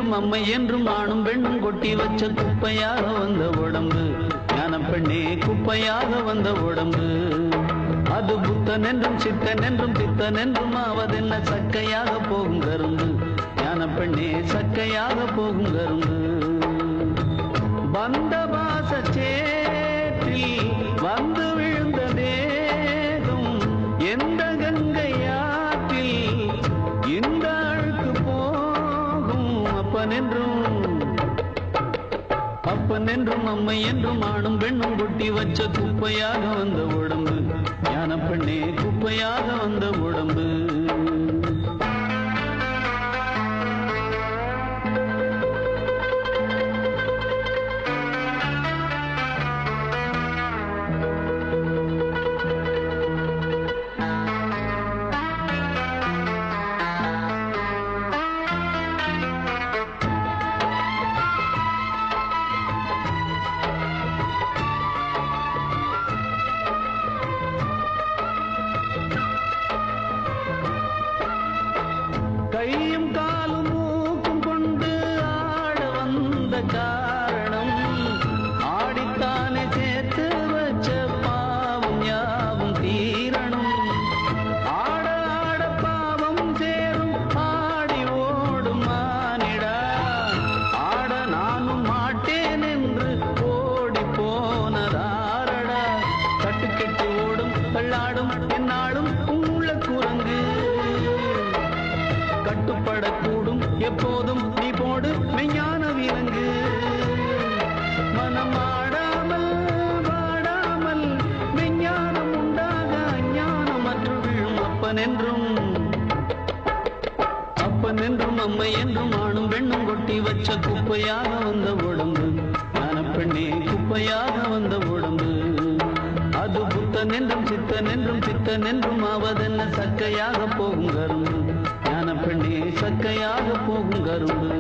என்றும் அம்மை என்றும் ஆணும் பெண்ணும் கொட்டி வச்ச குப்பையாக வந்த உடம்பு ஞான பெண்ணே குப்பையாக வந்த உடம்பு அது புத்தன் என்றும் சித்தன் என்றும் பித்தன் என்றும் ஆவதென்ன சக்கையாக போகும் கரும்பு ஞான பெண்ணே சக்கையாக போகும் கரும்பு வந்த வாச சேற்றில் வந்து விழுந்த தேகம் எந்த கங்கையாற்றில் இந்த அழுக்கு போகும் அப்பன் என்றும் அம்மை என்றும் ஆணும் பெண்ணும் கொட்டி வச்ச குப்பையாக வந்த உடம்பு ஞான பெண்ணே குப்பையாக வந்த உடம்பு கையும் காலும் மூக்கும் கொண்டு ஆட வந்த காரணம் ஆடித்தானே சேர்த்து வச்ச பாவம் யாவும் தீரணும் ஆட ஆட பாவம் சேரும் ஆடி ஓடும் மானிடா ஆட நானும் மாட்டேன் என்று ஓடி போனதாரடா கட்டுக்கெட்டு ஓடும் தள்ளாடும் என்னாலும் உள்ள குரங்கு கட்டுப்படக்கூடும் எப்போதும் நீ போடு மெய்ஞான விலங்கு மனம் ஆடாமல் வாடாமல் மெய்ஞானம் உண்டாக அஞ்ஞானம் அற்று விழும் அப்பன் என்றும் அம்மை என்றும் ஆணும் பெண்ணும் கொட்டி வச்ச குப்பையாக வந்த உடம்பு ஞான பெண்ணே குப்பையாக வந்த உடம்பு அது புத்தன் என்றும் சித்தன் என்றும் பித்தன் என்றும் ஆவதென்ன சக்கையாக போகும் கரும்பு ஞான பெண்ணே சக்கையாக போகும் கரும்பு